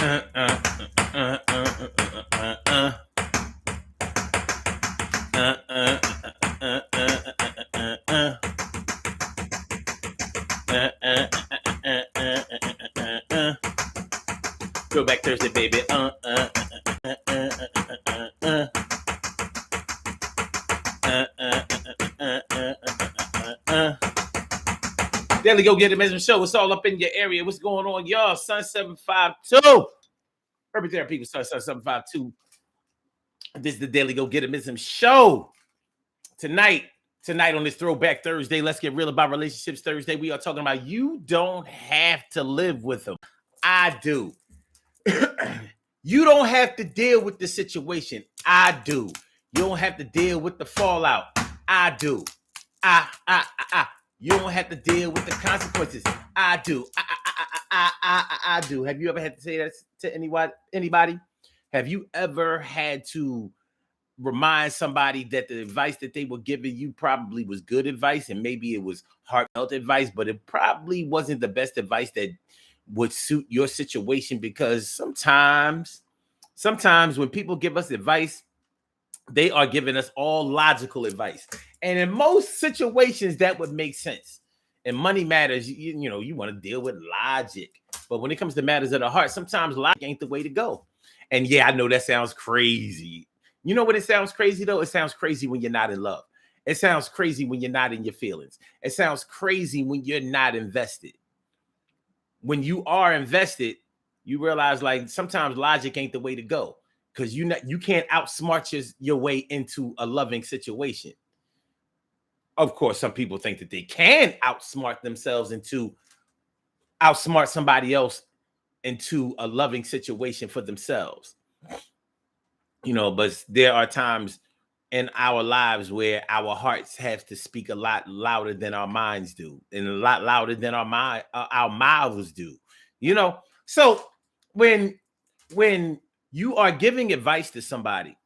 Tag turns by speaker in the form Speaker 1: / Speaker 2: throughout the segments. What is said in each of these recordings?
Speaker 1: Throwback Thursday, baby. Daily Go Get It Measurement Show. It's all up in your area. What's going on, y'all? Sun 752. Urban Therapy People, Sun 752. This is the Daily Go Get It Measurement Show. Tonight on this Throwback Thursday, let's get real about relationships Thursday. We are talking about you don't have to live with them. I do. You don't have to deal with the situation. I do. You don't have to deal with the fallout. I do. You don't have to deal with the consequences. I do. I do. Have you ever had to say that to anybody? Have you ever had to remind somebody that the advice that they were giving you probably was good advice, and maybe it was heartfelt advice, but it probably wasn't the best advice that would suit your situation? Because sometimes when people give us advice, they are giving us all logical advice. And in most situations, that would make sense. In money matters, you want to deal with logic. But when it comes to matters of the heart, sometimes logic ain't the way to go. And yeah, I know that sounds crazy. You know what it sounds crazy, though? It sounds crazy when you're not in love. It sounds crazy when you're not in your feelings. It sounds crazy when you're not invested. When you are invested, you realize like sometimes logic ain't the way to go, because you can't outsmart your way into a loving situation. Of course, some people think that they can outsmart themselves outsmart somebody else into a loving situation for themselves. But there are times in our lives where our hearts have to speak a lot louder than our minds do, and a lot louder than our mouths do. So when you are giving advice to somebody,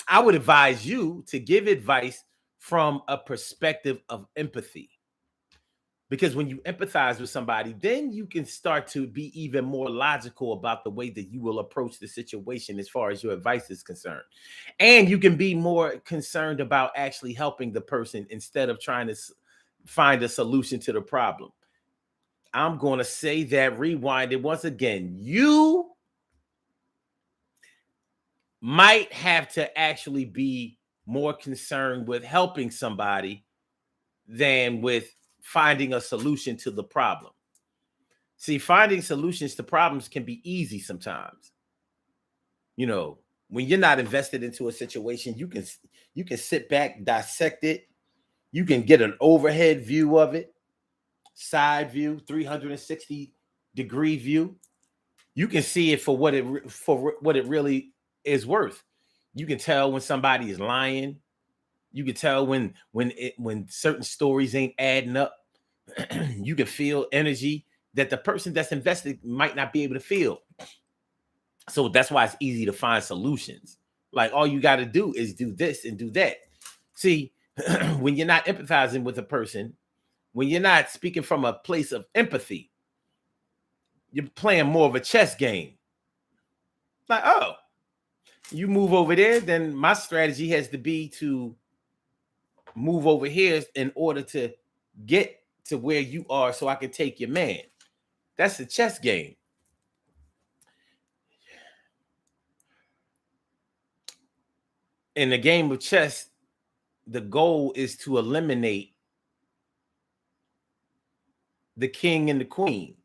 Speaker 1: I would advise you to give advice from a perspective of empathy. Because when you empathize with somebody, then you can start to be even more logical about the way that you will approach the situation as far as your advice is concerned. And you can be more concerned about actually helping the person instead of trying to find a solution to the problem. I'm going to say that, rewind it once again. You might have to actually be more concerned with helping somebody than with finding a solution to the problem. See, finding solutions to problems can be easy sometimes. When you're not invested into a situation, you can sit back, dissect it. You can get an overhead view of it, side view, 360-degree view. You can see it for what it really is worth. You can tell when somebody is lying. You can tell when certain stories ain't adding up. You can feel energy that the person that's invested might not be able to feel. So that's why it's easy to find solutions. Like all you got to do is do this and do that. See, when you're not empathizing with a person, when you're not speaking from a place of empathy, you're playing more of a chess game. Like, oh, you move over there, then my strategy has to be to move over here in order to get to where you are so I can take your man. That's a chess game. In the game of chess, the goal is to eliminate the king and the queen.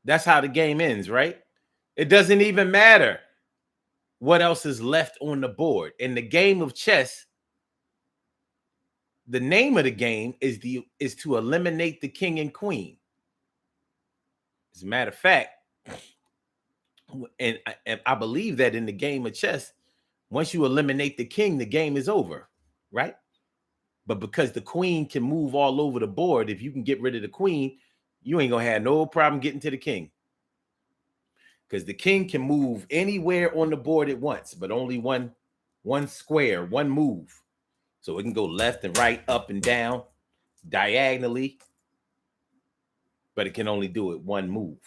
Speaker 1: That's how the game ends, right? It doesn't even matter what else is left on the board. In the game of chess, the name of the game is to eliminate the king and queen. As a matter of fact, and I believe that in the game of chess, once you eliminate the king, the game is over, right? But because the queen can move all over the board, if you can get rid of the queen, you ain't gonna have no problem getting to the king. Because the king can move anywhere on the board at once, but only one square, one move. So it can go left and right, up and down, diagonally, but it can only do it one move.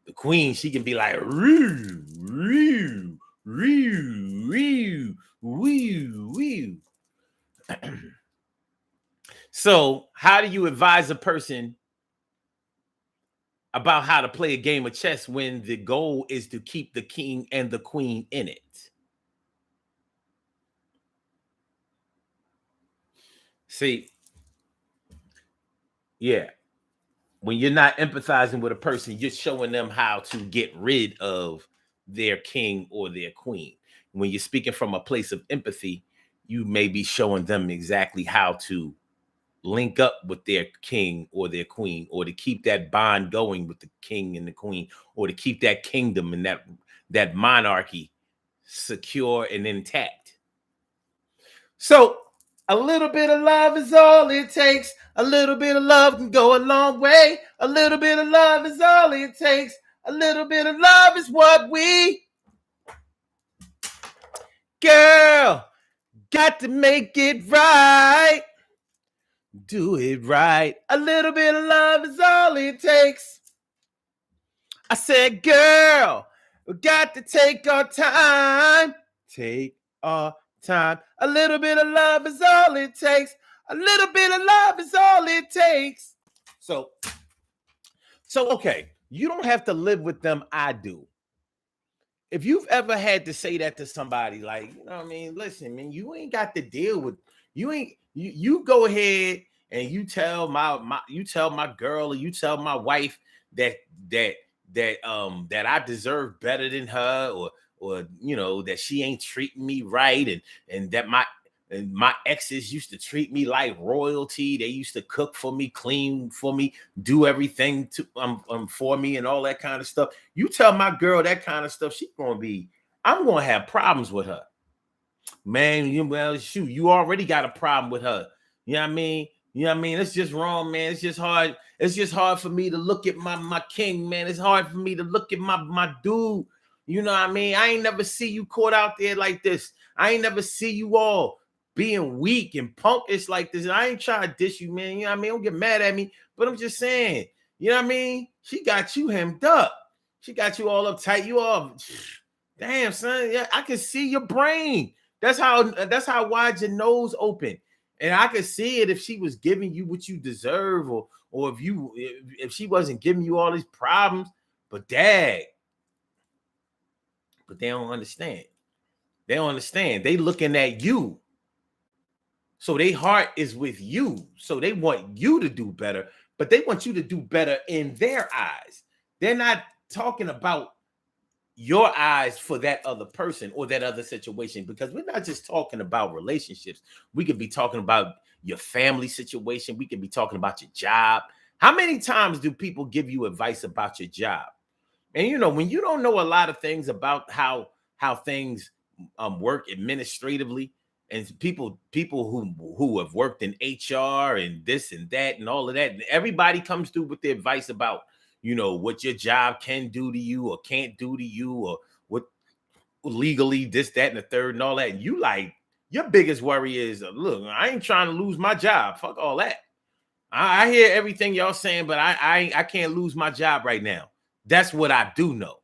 Speaker 1: The queen, she can be like, roo, roo, roo, roo, woo, woo. So, how do you advise a person about how to play a game of chess when the goal is to keep the king and the queen in it? See, yeah, when you're not empathizing with a person, you're showing them how to get rid of their king or their queen. When you're speaking from a place of empathy, you may be showing them exactly how to link up with their king or their queen, or to keep that bond going with the king and the queen, or to keep that kingdom and that monarchy secure and intact. So a little bit of love is all it takes. A little bit of love can go a long way. A little bit of love is all it takes. A little bit of love is what we, girl, got to make it right. Do it right. A little bit of love is all it takes. I said, girl, we got to take our time. Take our time. A little bit of love is all it takes. A little bit of love is all it takes. So okay, you don't have to live with them. I do. If you've ever had to say that to somebody, like, you know what I mean? Listen, man, you ain't got to deal with, you go ahead and you tell my girl, or you tell my wife that that I deserve better than her, or you know, that she ain't treating me right, and that my exes used to treat me like royalty. They used to cook for me, clean for me, do everything to for me, and all that kind of stuff. You tell my girl that kind of stuff, I'm gonna have problems with her. Man, well, shoot, you already got a problem with her. You know what I mean? You know what I mean? It's just wrong, man. It's just hard. It's just hard for me to look at my king, man. It's hard for me to look at my dude. You know what I mean? I ain't never see you caught out there like this. I ain't never see you all being weak and punkish like this. I ain't trying to dish you, man. You know what I mean? Don't get mad at me, but I'm just saying, you know what I mean? She got you hemmed up. She got you all uptight. You all, damn, son. Yeah, I can see your brain. That's how wide your nose open. And I could see it if she was giving you what you deserve, or if she wasn't giving you all these problems. But they don't understand. They don't understand. They looking at you. So their heart is with you. So they want you to do better, but they want you to do better in their eyes. They're not talking about your eyes for that other person or that other situation, because we're not just talking about relationships. We could be talking about your family situation. We could be talking about your job. How many times do people give you advice about your job? And you know, when you don't know a lot of things about how things work administratively, and people who have worked in HR and this and that and all of that, and everybody comes through with the advice about, you know, what your job can do to you or can't do to you, or what legally this, that, and the third, and all that. And you like, your biggest worry is, look, I ain't trying to lose my job. Fuck all that. I hear everything y'all saying, but I can't lose my job right now. That's what I do know.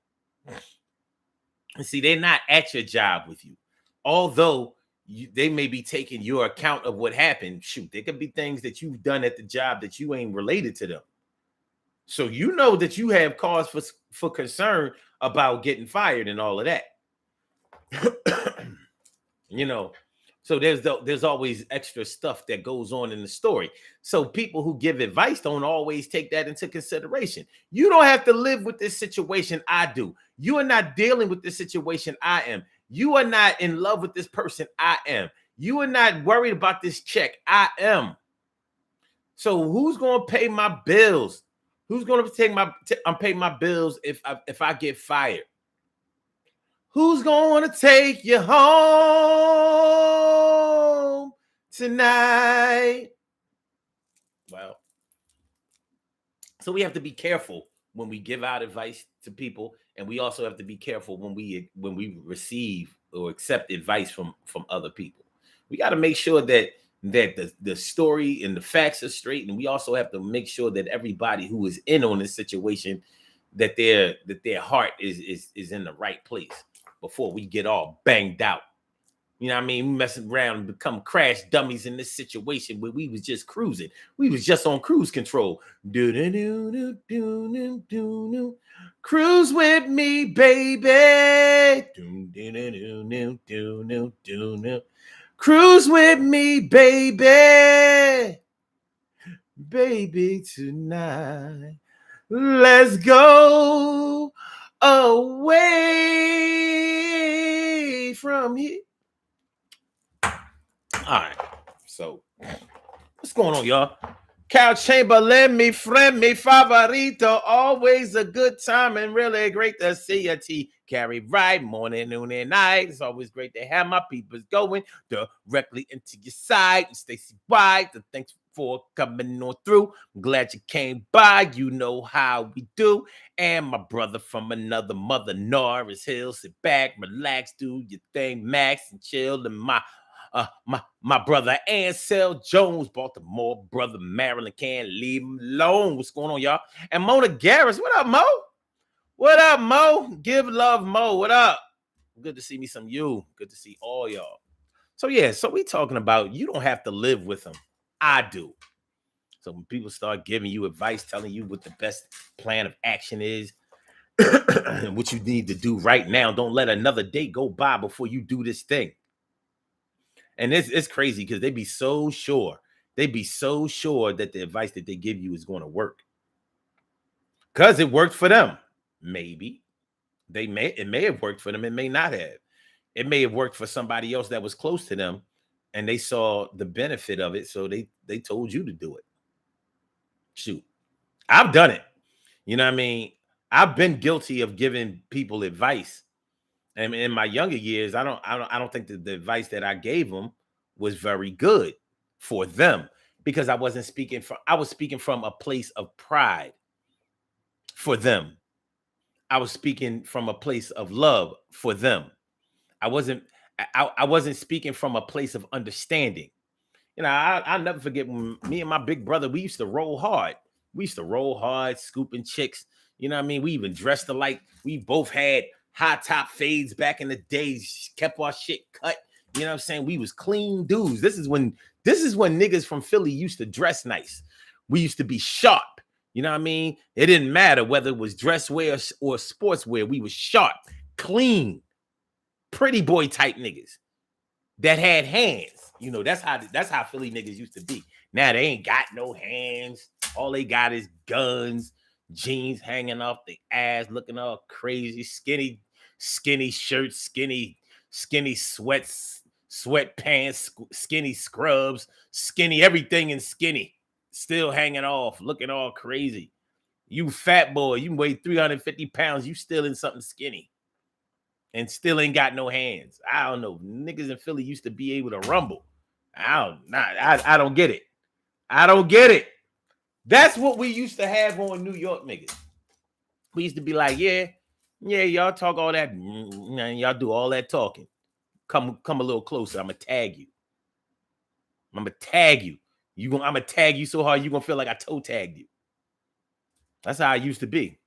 Speaker 1: And see, they're not at your job with you, although they may be taking your account of what happened. Shoot, there could be things that you've done at the job that you ain't related to them. So you know that you have cause for concern about getting fired and all of that. You know, so there's always extra stuff that goes on in the story. So people who give advice don't always take that into consideration. You don't have to live with this situation. I do. You are not dealing with this situation. I am. You are not in love with this person. I am. You are not worried about this check. I am. So who's going to pay my bills? Who's going to pay my bills if I get fired? Who's going to take you home tonight? Well, so we have to be careful when we give out advice to people, and we also have to be careful when we receive or accept advice from other people. We got to make sure that the story and the facts are straight, and we also have to make sure that everybody who is in on this situation, that their heart is in the right place before we get all banged out. You know what I mean? We messing around and become crash dummies in this situation where we was just cruising. We was just on cruise control. Cruise with me, baby. Cruise with me, baby. Baby, tonight. Let's go away from here. All right, so what's going on, y'all? Cal Chamberlain, me friend, me favorito. Always a good time and really great to see you, T. Carry right, morning, noon, and night. It's always great to have my peoples going directly into your side. And Stacey White, thanks for coming on through. I'm glad you came by. You know how we do. And my brother from another mother, Norris Hill. Sit back, relax, do your thing, Max, and chill. And my brother Ansel Jones, Baltimore brother Maryland, can't leave him alone. What's going on, y'all? And Mona Garris, what up, Mo? What up, Mo? Give love, Mo. What up? Good to see me some you. Good to see all y'all. So yeah, so we talking about you don't have to live with them. I do. So when people start giving you advice, telling you what the best plan of action is, and what you need to do right now, don't let another day go by before you do this thing. And it's crazy because they be so sure. They be so sure that the advice that they give you is going to work. Because it worked for them. Maybe. It may have worked for them. It may not have. It may have worked for somebody else that was close to them and they saw the benefit of it. So they told you to do it. Shoot. I've done it. You know what I mean? I've been guilty of giving people advice. And in my younger years, I don't think that the advice that I gave them was very good for them because I was speaking from a place of pride for them. I was speaking from a place of love for them. I wasn't speaking from a place of understanding. You know, I'll never forget when me and my big brother, we used to roll hard. We used to roll hard, scooping chicks. You know what I mean? We even dressed alike. We both had high top fades back in the days, kept our shit cut. You know what I'm saying? We was clean dudes. This is when niggas from Philly used to dress nice. We used to be sharp. You know what I mean? It didn't matter whether it was dress wear or sportswear. We was sharp, clean, pretty boy type niggas that had hands. You know, that's how Philly niggas used to be. Now they ain't got no hands. All they got is guns, jeans hanging off the ass, looking all crazy, skinny shirts, skinny sweatpants, skinny scrubs, skinny everything and skinny, still hanging off, looking all crazy. You fat boy, you weigh 350 pounds, you still in something skinny and still ain't got no hands. I don't know. Niggas in Philly used to be able to rumble. I don't get it. I don't get it. That's what we used to have on New York niggas. We used to be like, yeah, y'all talk all that, y'all do all that talking. Come a little closer. I'm gonna tag you. I'm gonna tag you. I'm gonna tag you so hard you're gonna feel like I toe tagged you. That's how I used to be.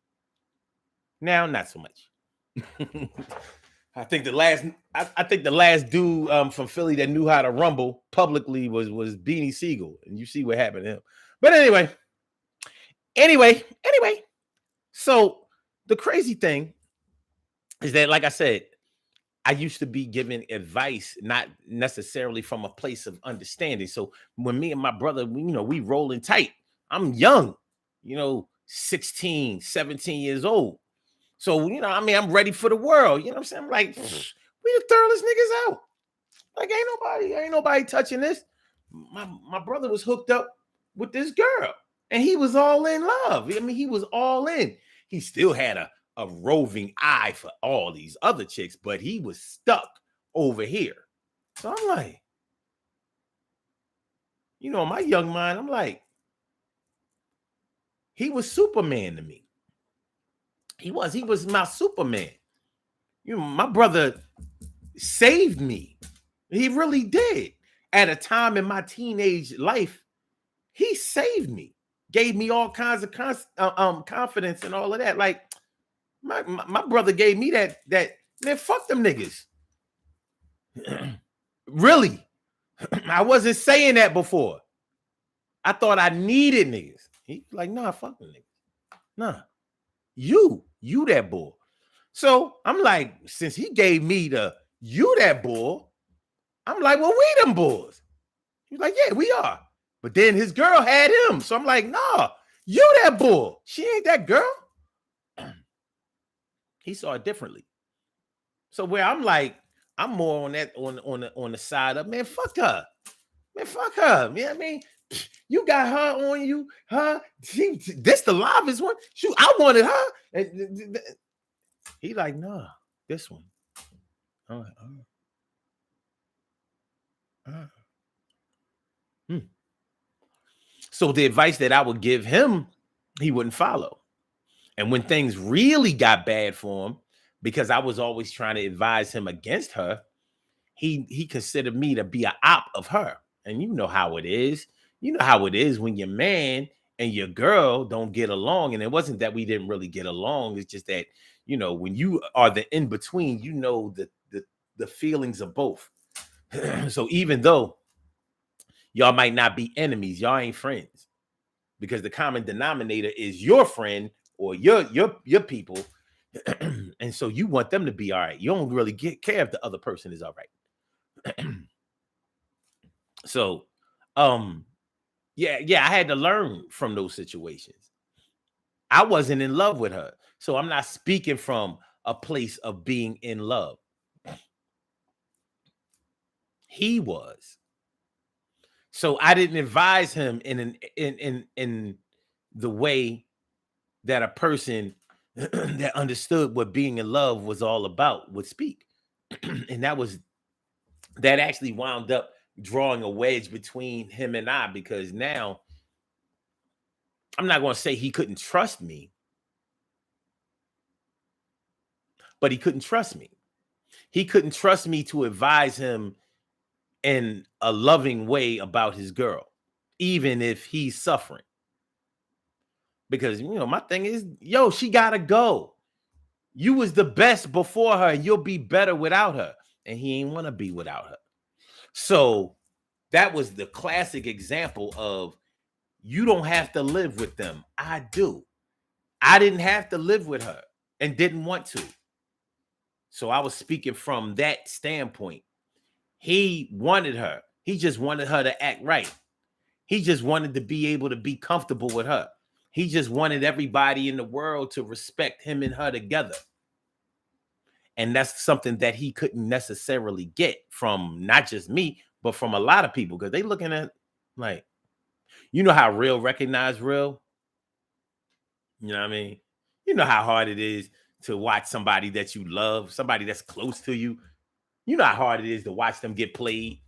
Speaker 1: Now, not so much. I think the last dude from Philly that knew how to rumble publicly was Beanie Siegel, and you see what happened to him. But anyway. So the crazy thing is that, like I said, I used to be giving advice, not necessarily from a place of understanding. So when me and my brother, we rolling tight. I'm young, 16, 17 years old. So, I'm ready for the world. You know what I'm saying? I'm like, we the thoroughest niggas out. Like, ain't nobody touching this. My brother was hooked up with this girl, and he was all in love. I mean, he was all in. He still had a roving eye for all these other chicks, but he was stuck over here. So I'm like, in my young mind, I'm like, he was Superman to me. He was my Superman. My brother saved me. He really did. At a time in my teenage life, he saved me, gave me all kinds of confidence and all of that. Like, My brother gave me that man, fuck them niggas. Really. I wasn't saying that before. I thought I needed niggas. He like, nah, fuck them niggas. Nah. You that bull. So I'm like, since he gave me the you that bull, I'm like, well, we them bulls. He's like, yeah, we are. But then his girl had him. So I'm like, nah, you that bull. She ain't that girl. He saw it differently. So where I'm like, I'm more on that on the side of, man, fuck her. Man, fuck her. You know what I mean? You got her on you. This the livest one. Shoot, I wanted her. And he like, nah, this one. I'm like, So the advice that I would give him, he wouldn't follow. And when things really got bad for him, because I was always trying to advise him against her, he considered me to be an op of her. And you know how it is. You know how it is when your man and your girl don't get along. And it wasn't that we didn't really get along. It's just that, you know, when you are the in-between, you know the feelings of both. So even though y'all might not be enemies, y'all ain't friends. Because the common denominator is your friend or your people. And so you want them to be all right. You don't really care if the other person is all right. So yeah, I had to learn from those situations. I wasn't in love with her. So I'm not speaking from a place of being in love. He was. So I didn't advise him in the way that a person that understood what being in love was all about would speak. And that actually wound up drawing a wedge between him and I, because now I'm not going to say he couldn't trust me, but he couldn't trust me. He couldn't trust me to advise him in a loving way about his girl, even if he's suffering. Because, you know, my thing is, yo, she got to go. You was the best before her. You'll be better without her. And he ain't want to be without her. So that was the classic example of, you don't have to live with them. I do. I didn't have to live with her and didn't want to. So I was speaking from that standpoint. He wanted her. He just wanted her to act right. He just wanted to be able to be comfortable with her. He just wanted everybody in the world to respect him and her together. And that's something that he couldn't necessarily get from not just me, but from a lot of people, because they looking at, like, you know how real recognize real? You know what I mean? You know how hard it is to watch somebody that you love, somebody that's close to you. You know how hard it is to watch them get played,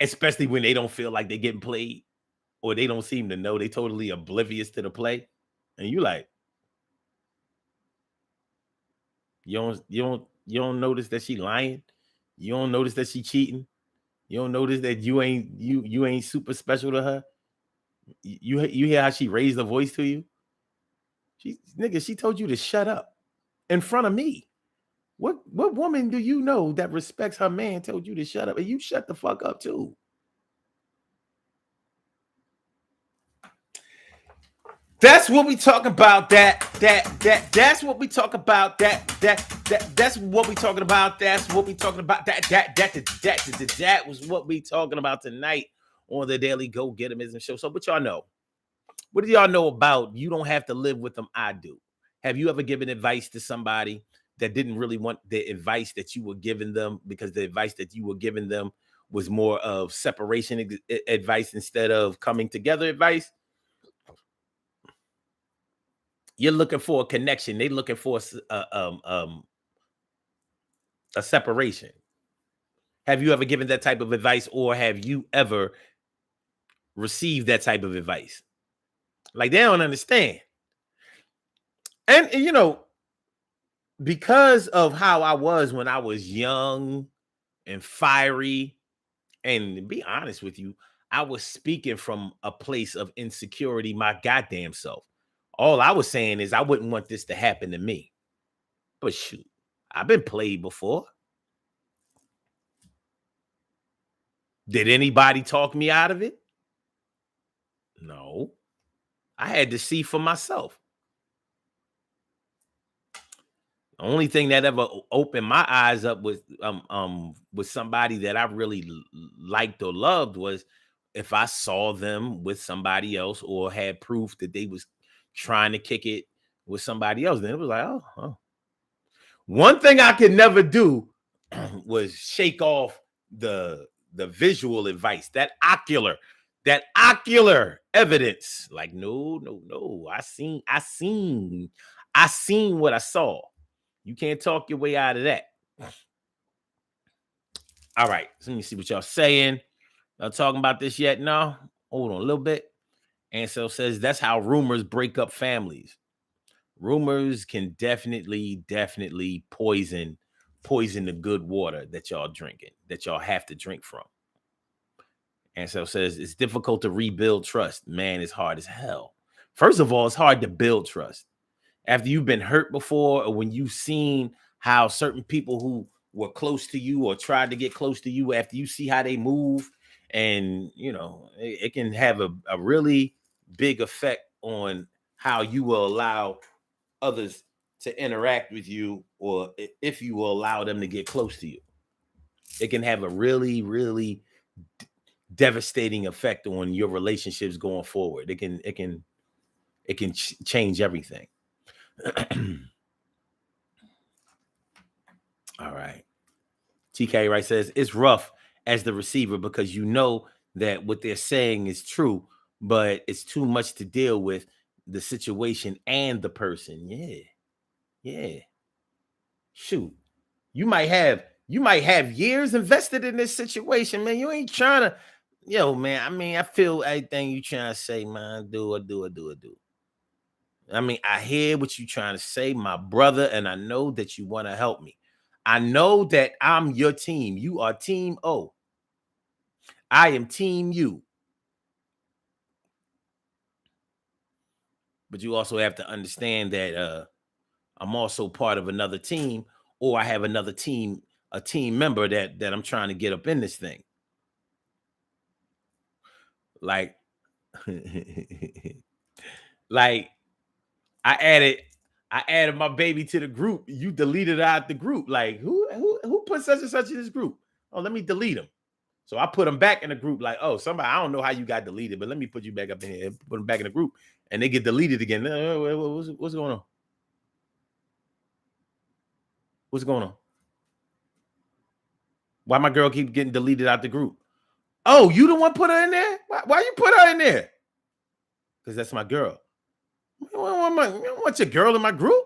Speaker 1: especially when they don't feel like they're getting played, or they don't seem to know, they totally oblivious to the play. And you like, you don't notice that she lying. You don't notice that she cheating. You don't notice that you ain't super special to her. You hear how she raised the voice to you? She told you to shut up in front of me. What woman do you know that respects her man told you to shut up, and you shut the fuck up too? That's what we talk about. That's what we talk about. That's what we talking about. That's what we talking about. That was what we talking about tonight on the Daily Go Getimism Show. So, what y'all know? What do y'all know about you don't have to live with them? I do. Have you ever given advice to somebody that didn't really want the advice that you were giving them, because the advice that you were giving them was more of separation advice instead of coming together advice? You're looking for a connection. They looking for a separation. Have you ever given that type of advice, or have you ever received that type of advice? Like, they don't understand. And you know, because of how I was when I was young and fiery, and to be honest with you, I was speaking from a place of insecurity, my goddamn self. All I was saying is I wouldn't want this to happen to me. But shoot, I've been played before. Did anybody talk me out of it? No. I had to see for myself. The only thing that ever opened my eyes up with somebody that I really liked or loved was if I saw them with somebody else or had proof that they was trying to kick it with somebody else. Then it was like, oh. One thing I could never do was shake off the visual advice, that ocular evidence. Like, no. I seen what I saw. You can't talk your way out of that. All right, so let me see what y'all saying. Y'all talking about this yet? No? Hold on a little bit. Ansel says that's how rumors break up families. Rumors can definitely poison the good water that y'all drinking, that y'all have to drink from. Ansel says it's difficult to rebuild trust. Man, it's hard as hell. First of all, it's hard to build trust. After you've been hurt before, or when you've seen how certain people who were close to you or tried to get close to you, after you see how they move, and it can have a really big effect on how you will allow others to interact with you, or if you will allow them to get close to you. It can have a really devastating effect on your relationships going forward. It can change everything. All right. TK Wright says it's rough as the receiver because you know that what they're saying is true, but it's too much to deal with the situation and the person. Yeah. Shoot. You might have years invested in this situation, man. You ain't trying to, man. I mean, I feel everything you trying to say, man. Do it. I mean, I hear what you're trying to say, my brother, and I know that you want to help me. I know that I'm your team. You are Team O. I am Team U. But you also have to understand that I'm also part of another team, or I have another team, a team member that I'm trying to get up in this thing. Like, like I added my baby to the group. You deleted out the group. Like, who put such and such in this group? Oh, let me delete them. So I put them back in the group. Like, oh, somebody, I don't know how you got deleted, but let me put you back up in here. Put them back in the group, and they get deleted again. What's going on? What's going on? Why my girl keep getting deleted out the group? Oh, you the one put her in there? Why you put her in there? Because that's my girl. You don't want your girl in my group?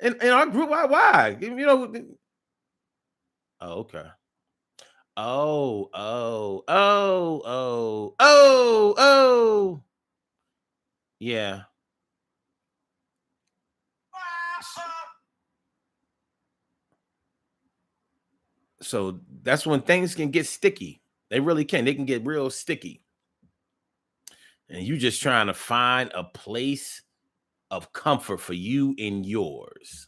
Speaker 1: In our group? Why? Oh, okay. Oh. Yeah. So that's when things can get sticky. They really can. They can get real sticky. And you just trying to find a place of comfort for you and yours.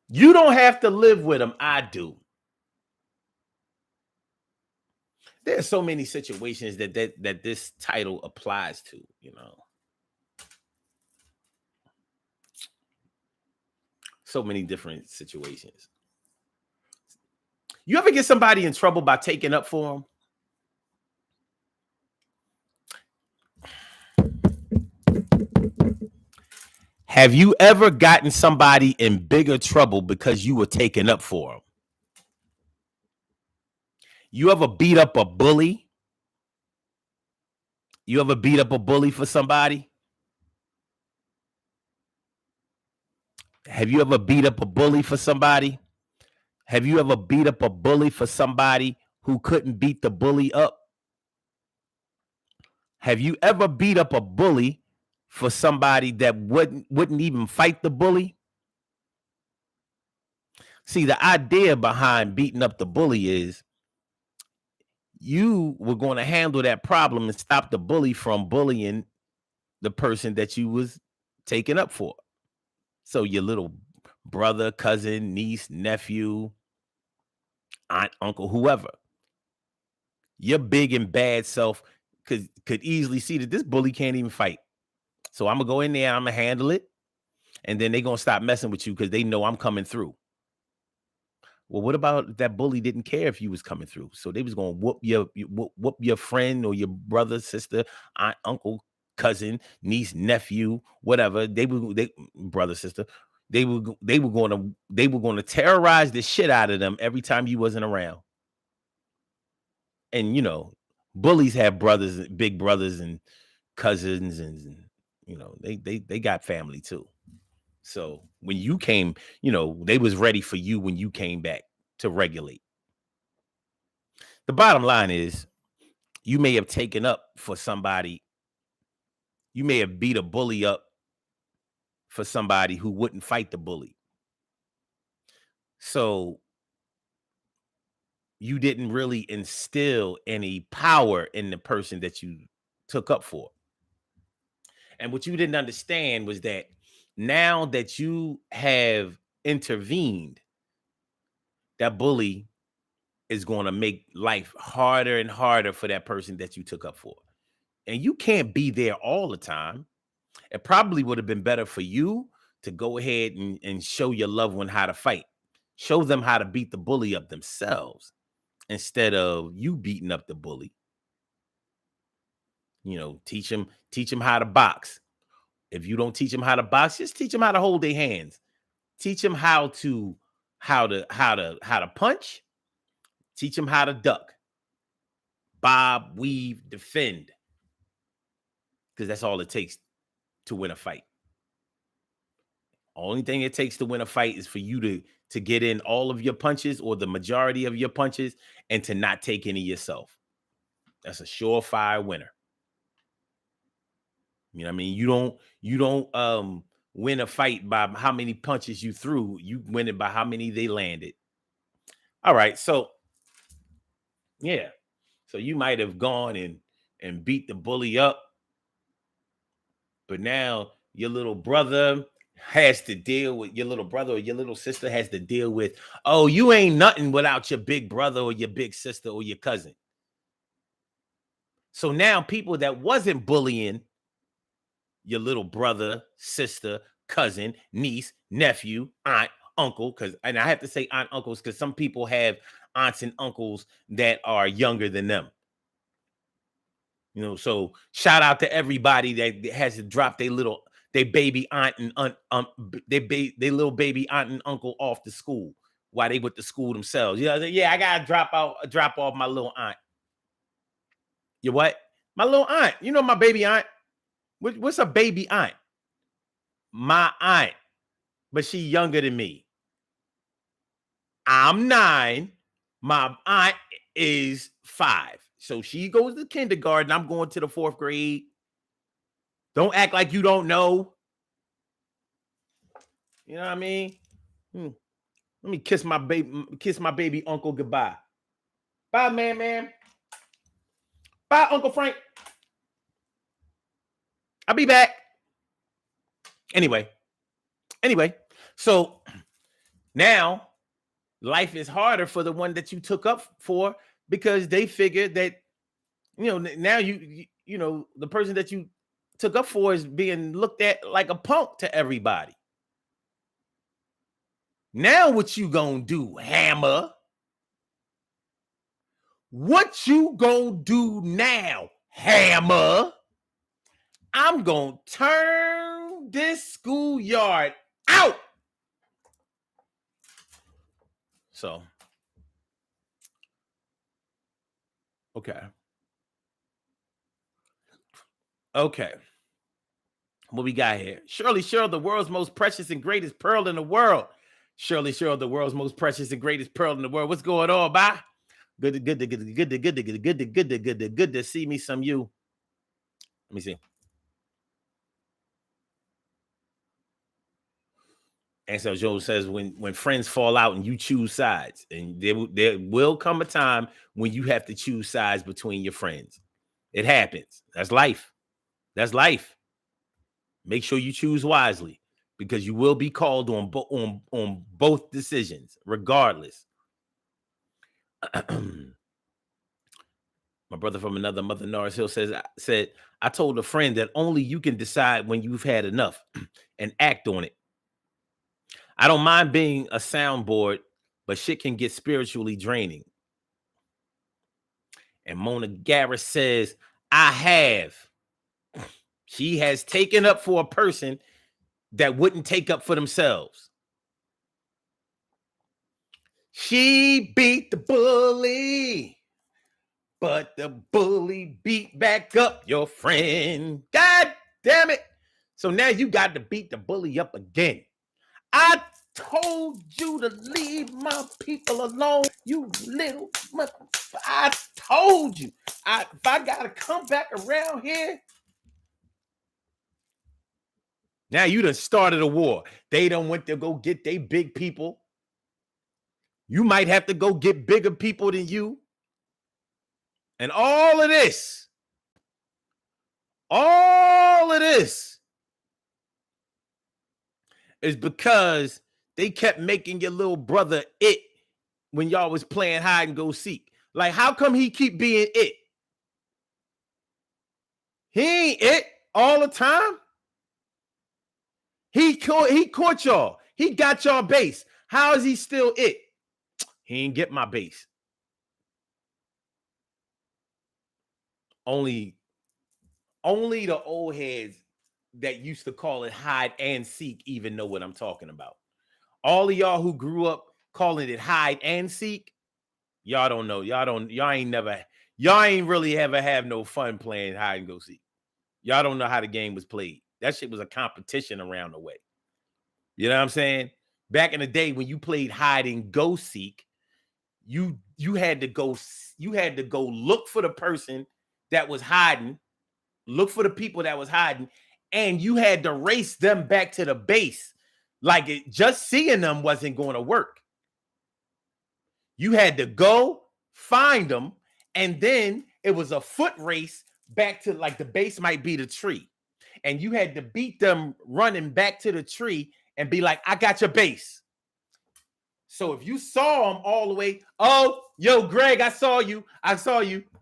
Speaker 1: You don't have to live with them. I do. There's so many situations that this title applies to, So many different situations. You ever get somebody in trouble by taking up for them? Have you ever gotten somebody in bigger trouble because you were taking up for them? You ever beat up a bully? You ever beat up a bully for somebody? Have you ever beat up a bully for somebody? Have you ever beat up a bully for somebody who couldn't beat the bully up? Have you ever beat up a bully for somebody that wouldn't even fight the bully? See, the idea behind beating up the bully is you were going to handle that problem and stop the bully from bullying the person that you was taking up for. So your little brother, cousin, niece, nephew, aunt, uncle, whoever, your big and bad self could easily see that this bully can't even fight. So I'm gonna go in there, I'm gonna handle it, and then they're gonna stop messing with you because they know I'm coming through. Well, what about if that bully didn't care if you was coming through? So they was gonna whoop your friend or your brother, sister, aunt, uncle, cousin, niece, nephew, whatever. They brother, sister. They were gonna terrorize the shit out of them every time you wasn't around. And bullies have brothers, big brothers, and cousins, and they got family too. So when you came, they was ready for you when you came back to regulate. The bottom line is you may have taken up for somebody. You may have beat a bully up for somebody who wouldn't fight the bully. So you didn't really instill any power in the person that you took up for. And what you didn't understand was that now that you have intervened, that bully is going to make life harder and harder for that person that you took up for. And you can't be there all the time. It probably would have been better for you to go ahead and show your loved one how to fight. Show them how to beat the bully up themselves instead of you beating up the bully. Teach them how to box. If you don't teach them how to box, just teach them how to hold their hands. Teach them how to punch. Teach them how to duck, bob, weave, defend. Because that's all it takes to win a fight. Only thing it takes to win a fight is for you to get in all of your punches or the majority of your punches and to not take any yourself. That's a surefire winner. You know what I mean? You don't win a fight by how many punches you threw. You win it by how many they landed. All right. So yeah. So you might have gone and beat the bully up. But now your little brother has to deal with your little brother or your little sister has to deal with, oh, you ain't nothing without your big brother or your big sister or your cousin. So now people that wasn't bullying your little brother, sister, cousin, niece, nephew, aunt, uncle, and I have to say aunt, uncles, because some people have aunts and uncles that are younger than them. So shout out to everybody that has to drop their baby aunt and their little baby aunt and uncle off to school while they went to school themselves. I gotta drop off my little aunt. You what? My little aunt. My baby aunt. What's a baby aunt? My aunt, but she younger than me. I'm 9. My aunt is 5. So she goes to kindergarten. I'm going to the 4th grade. Don't act like you don't know. You know what I mean? Let me kiss my baby uncle goodbye. Bye, man. Bye, Uncle Frank. I'll be back. Anyway. So now life is harder for the one that you took up for because they figured that, now the person that you took up for is being looked at like a punk to everybody. Now what you gonna do, Hammer? What you gonna do now, Hammer? I'm gonna turn this schoolyard out. So, okay. What we got here? Shirley Cheryl, the world's most precious and greatest pearl in the world. Shirley Cheryl, the world's most precious and greatest pearl in the world. What's going on, bye? Good to see me some you. Let me see. Ansel Jones says when friends fall out and you choose sides, and there will come a time when you have to choose sides between your friends. It happens. That's life. That's life. Make sure you choose wisely, because you will be called on both decisions, regardless. My brother from another mother, Norris Hill, said, I told a friend that only you can decide when you've had enough and act on it. I don't mind being a soundboard, but shit can get spiritually draining. And Mona Garris says, I have. She has taken up for a person that wouldn't take up for themselves. She beat the bully, but the bully beat back up your friend. God damn it. So now you got to beat the bully up again. I told you to leave my people alone, you little mother. I told you. If I got to come back around here. Now you done started a war. They done went to go get they big people. You might have to go get bigger people than you. And all of this is because they kept making your little brother it when y'all was playing hide and go seek. Like, how come he keep being it? He ain't it all the time. He caught y'all. He got y'all base. How is he still it? He ain't get my base. Only the old heads that used to call it hide and seek even know what I'm talking about. All of y'all who grew up calling it hide and seek, y'all don't know. Y'all ain't really ever have no fun playing hide and go seek. Y'all don't know how the game was played. That shit was a competition around the way. You know what I'm saying? Back in the day when you played hide and go seek, you had to go look for the person that was hiding, look for the people that was hiding, and you had to race them back to the base. Like, just seeing them wasn't going to work. You had to go find them, and then it was a foot race back to, like, the base might be the tree. And you had to beat them running back to the tree and be like, I got your base. So if you saw them all the way, oh, yo, Greg, I saw you. All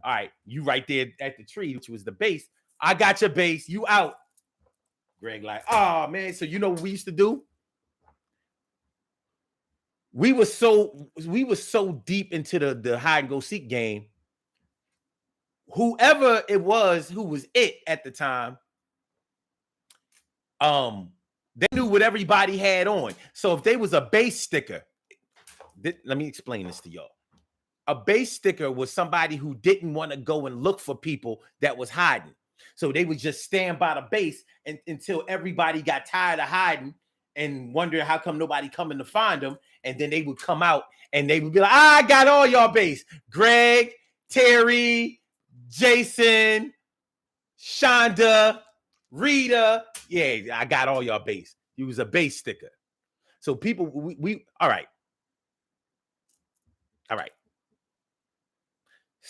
Speaker 1: right, you right there at the tree, which was the base. I got your base. You out. Greg like, oh, man. So you know what we used to do? We were so deep into the hide and go seek game. Whoever it was who was it at the time, they knew what everybody had on. So if they was a base sticker, let me explain this to y'all. A base sticker was somebody who didn't want to go and look for people that was hiding. So they would just stand by the base until everybody got tired of hiding and wondering how come nobody coming to find them. And then they would come out and they would be like, I got all y'all base. Greg, Terry, Jason, Shonda, Rita. Yeah, I got all y'all base. He was a base sticker. So people, we all right.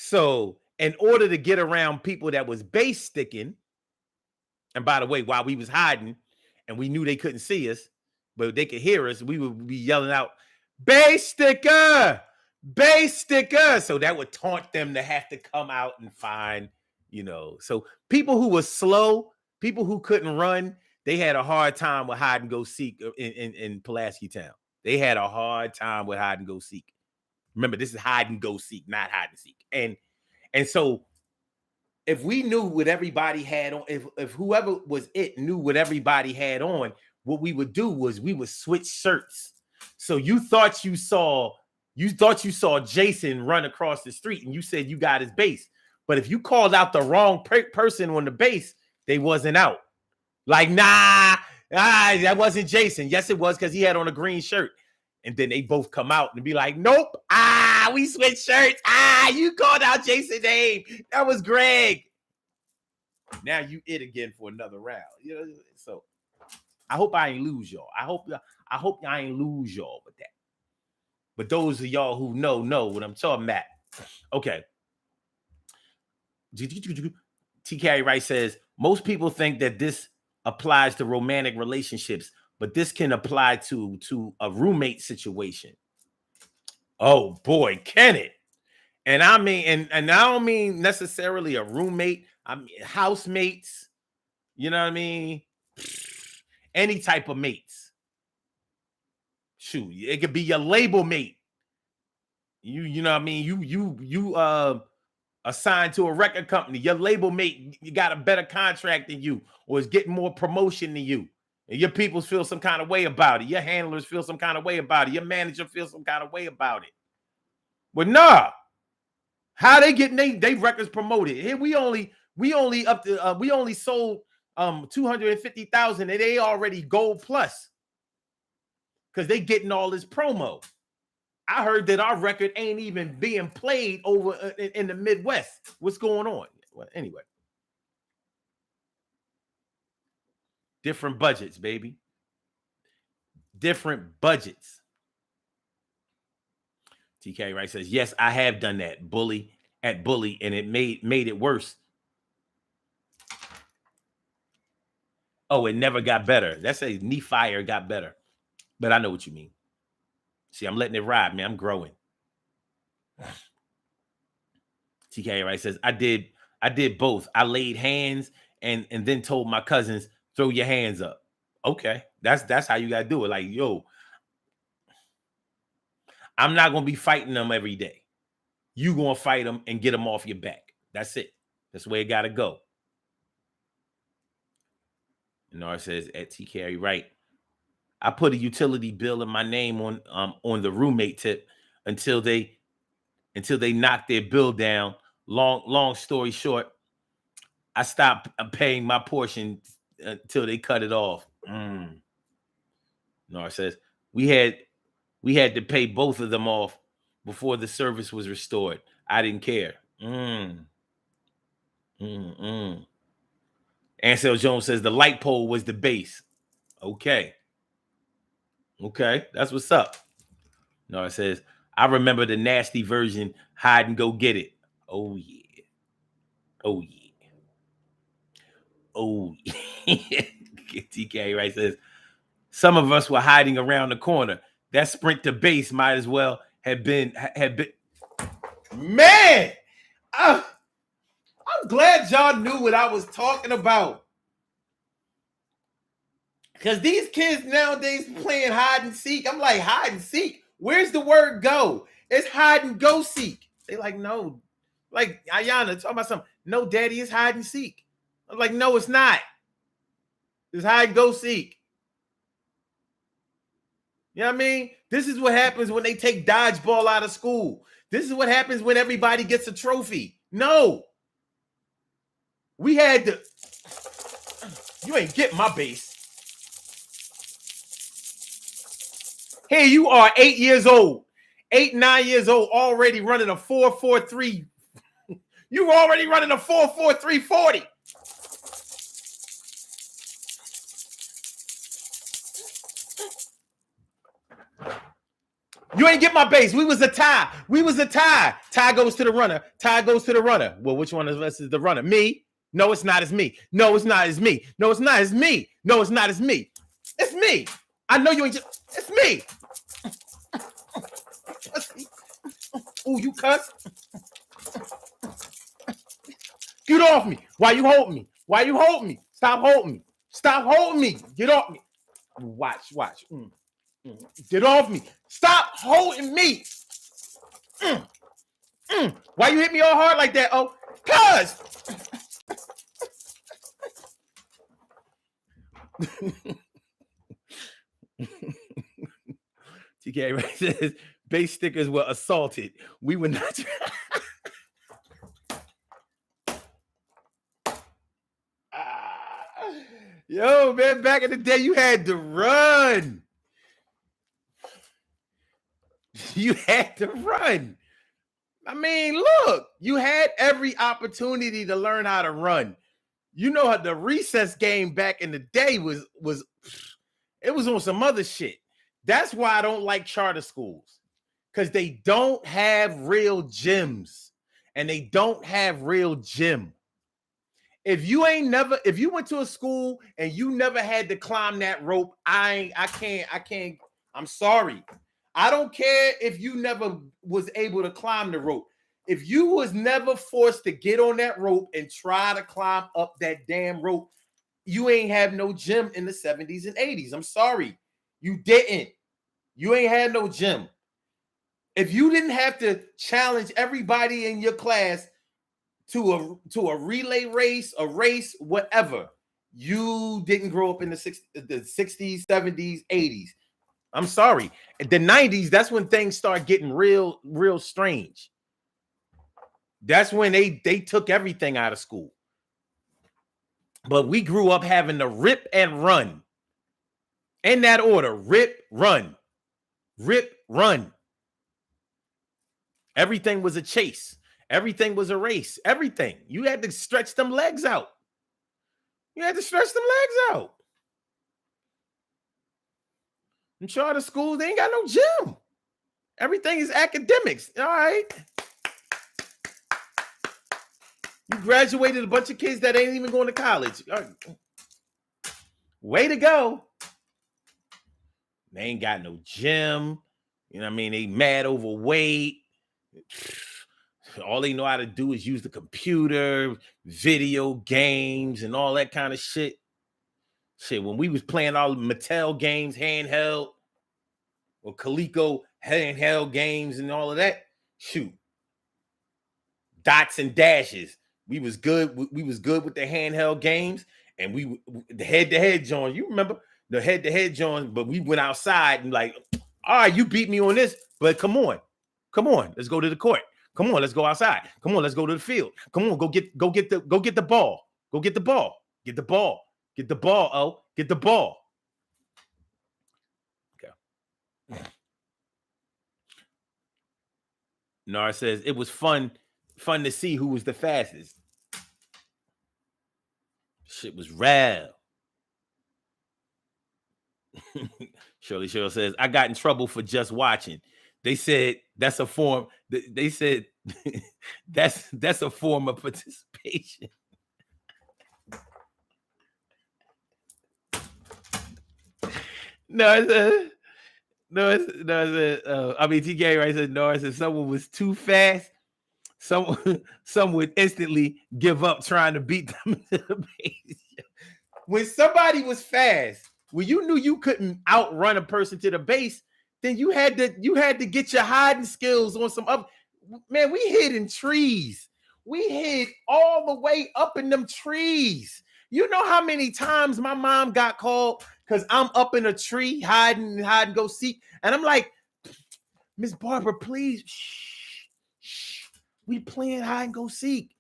Speaker 1: So in order to get around people that was base sticking, and by the way, while we was hiding and we knew they couldn't see us, but they could hear us, we would be yelling out, base sticker, base sticker. So that would taunt them to have to come out and find, so people who were slow, people who couldn't run, they had a hard time with hide and go seek in Pulaski Town. They had a hard time with hide and go seek. Remember, this is hide and go seek, not hide and seek. And so if we knew what everybody had on, if whoever was it knew what everybody had on, what we would do was we would switch shirts. So you thought you saw Jason run across the street and you said you got his base. But if you called out the wrong person on the base, they wasn't out. Like, that wasn't Jason. Yes, it was, because he had on a green shirt. And then they both come out and be like, nope. We switched shirts. You called out Jason's name. That was Greg. Now you it again for another round. So I hope I ain't lose y'all. I I hope y'all ain't lose y'all with that. But those of y'all who know what I'm talking about. Okay. TK Wright says, most people think that this applies to romantic relationships, but this can apply to a roommate situation. Oh boy, can it? And I mean, and I don't mean necessarily a roommate. I mean housemates. You know what I mean? Any type of mates. Shoot, it could be your label mate. You know what I mean? You assigned to a record company. Your label mate, you got a better contract than you, or is getting more promotion than you. And your people feel some kind of way about it. Your handlers feel some kind of way about it. Your manager feels some kind of way about it. But nah, how they getting they records promoted? Here we only up to we only sold 250,000 and they already gold plus because they getting all this promo. I heard that our record ain't even being played over in the Midwest. What's going on? Well, anyway. Different budgets, baby. Different budgets. TK Wright says, yes, I have done that. Bully, and it made it worse. Oh, it never got better. That's a knee fire got better. But I know what you mean. See, I'm letting it ride, man. I'm growing. TK Wright says, I did both. I laid hands and then told my cousins, throw your hands up. Okay. That's how you gotta do it. Like, yo, I'm not gonna be fighting them every day. You gonna fight them and get them off your back. That's it. That's the way it gotta go. And Nora says at TK Wright, I put a utility bill in my name on the roommate tip until they knock their bill down. Long story short, I stopped paying my portion until they cut it off. Nora says we had to pay both of them off before the service was restored. I didn't care. Ansel Jones says the light pole was the base. Okay, that's what's up. Nora says, I remember the nasty version, hide and go get it. Oh yeah. TK Wright says, some of us were hiding around the corner. That sprint to base might as well have been. Man, I'm glad y'all knew what I was talking about. Because these kids nowadays playing hide and seek. I'm like, hide and seek? Where's the word go? It's hide and go seek. They like, no. Like, Ayana talking about something. No, daddy, it's hide and seek. I'm like, no, it's not. It's hide and go seek. You know what I mean? This is what happens when they take dodgeball out of school. This is what happens when everybody gets a trophy. No. We had to. You ain't getting my base. Here you are, 8 years old, 9 years old, already running a 4.43. You already running a 4.43 40. You ain't get my base. We was a tie. Tie goes to the runner. Well, which one of us is the runner? Me? No, it's not as me. It's me. It's me. I know you ain't just. It's me. Oh, you cuss. Get off me. Why you hold me? Stop holding me. Get off me. Watch. Get off me. Stop holding me. Why you hit me all hard like that? Oh, cuz. TK Ray says base stickers were assaulted. We were not. Yo, man, back in the day, you had to run. I mean, look, you had every opportunity to learn how to run. You know how the recess game back in the day was it was on some other shit. That's why I don't like charter schools, because they don't have real gyms and they don't have real gym. If you went to a school and you never had to climb that rope, I can't. I'm sorry. I don't care if you never was able to climb the rope. If you was never forced to get on that rope and try to climb up that damn rope, you ain't have no gym in the 70s and 80s. I'm sorry. You didn't. You ain't had no gym. If you didn't have to challenge everybody in your class to a relay race, a race, whatever, you didn't grow up in the 60s, 70s, 80s. I'm sorry. The 90s, that's when things start getting real strange. That's when they took everything out of school. But we grew up having to rip and run. In that order: rip, run. Rip, run. Everything was a chase. Everything was a race. Everything. You had to stretch them legs out. You had to stretch them legs out. In charter schools, they ain't got no gym. Everything is academics. All right. You graduated a bunch of kids that ain't even going to college. Way to go. They ain't got no gym. You know what I mean? They mad overweight. All they know how to do is use the computer, video games, and all that kind of shit. Shit, when we was playing all the Mattel games, handheld, or Coleco handheld games and all of that, shoot. Dots and dashes. We was good. We was good with the handheld games, and the head-to-head joints. You remember the head-to-head joints, but we went outside and like, all right, you beat me on this, but come on, let's go to the court. Come on, let's go outside. Come on, let's go to the field. Come on, go get the ball. Go get the ball. Get the ball. Get the ball. Oh, get the ball. Okay. Nar says it was fun to see who was the fastest. Shit was rad. Shirley Cheryl says, I got in trouble for just watching. They said that's a form. They said that's a form of participation. I mean, TK right said no. I said someone was too fast. Some would instantly give up trying to beat them to the base. When somebody was fast, when you knew you couldn't outrun a person to the base, then you had to get your hiding skills on some other. Man, we hid in trees. We hid all the way up in them trees. You know how many times my mom got called because I'm up in a tree hide and go seek, and I'm like, Miss Barbara, please, shh, we playing hide and go seek.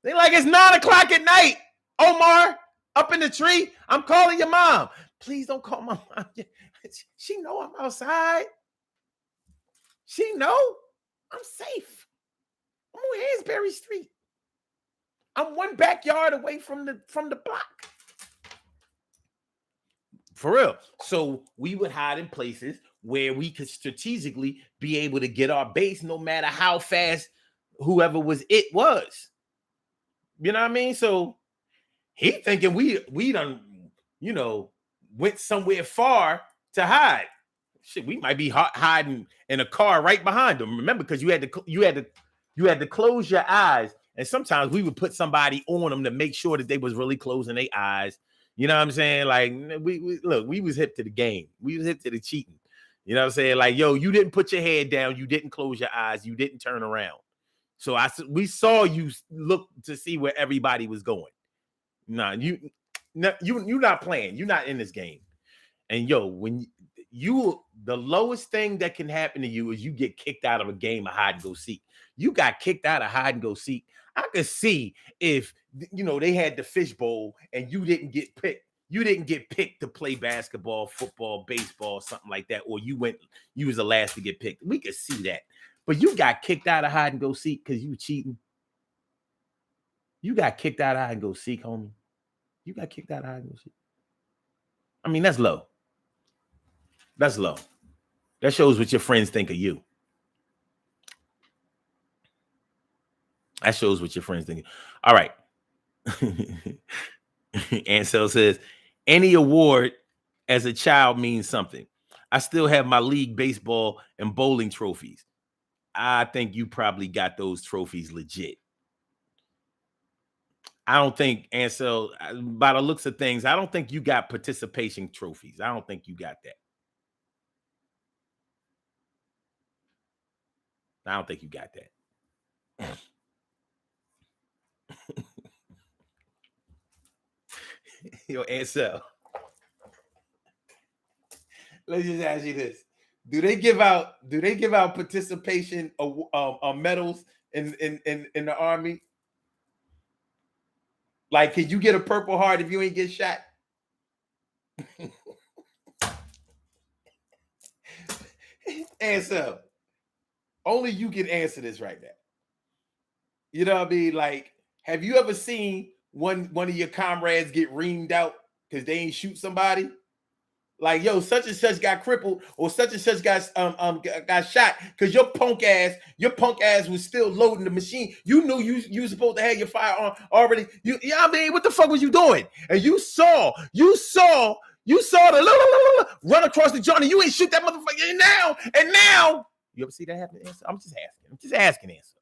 Speaker 1: They like, it's 9 o'clock at night, Omar, up in the tree. I'm calling your mom. Please don't call my mom. She know I'm outside. She know I'm safe. I'm on Hansberry Street. I'm one backyard away from the block. For real. So we would hide in places where we could strategically be able to get our base no matter how fast whoever was. You know what I mean? So he thinking we done, went somewhere far to hide. Shit, we might be hiding in a car right behind them. Remember, because you had to close your eyes, and sometimes we would put somebody on them to make sure that they was really closing their eyes. You know what I'm saying? Like we was hip to the game. We was hip to the cheating. You know what I'm saying? Like, yo, you didn't put your head down, you didn't close your eyes, you didn't turn around. So we saw you look to see where everybody was going. Nah, you're not playing. You're not in this game. And yo, when the lowest thing that can happen to you is you get kicked out of a game of hide and go seek. You got kicked out of hide and go seek. I could see if they had the fishbowl and you didn't get picked. You didn't get picked to play basketball, football, baseball, something like that, or you was the last to get picked. We could see that. But you got kicked out of hide and go seek because you cheating. You got kicked out of hide and go seek, homie. You got kicked out of hide and go seek. I mean, that's low. That's low. That shows what your friends think of you. That shows what your friends think. All right. Ansel says, any award as a child means something. I still have my league baseball and bowling trophies. I think you probably got those trophies legit. I don't think, Ansel, by the looks of things, I don't think you got participation trophies. I don't think you got that. I don't think you got that. Yo, Ansel, let's just ask you this: Do they give out participation medals in the Army? Like, can you get a Purple Heart if you ain't get shot? Ansel, only you can answer this right now. You know what I mean? Like, have you ever seen one of your comrades get reamed out because they ain't shoot somebody? Like, yo, such and such got crippled, or such and such got shot because your punk ass was still loading the machine. You knew you supposed to have your firearm already. You know what I mean? What the fuck was you doing? And you saw the run across the joint, and you ain't shoot that motherfucker. And now, you ever see that happen? I'm just asking. Answer.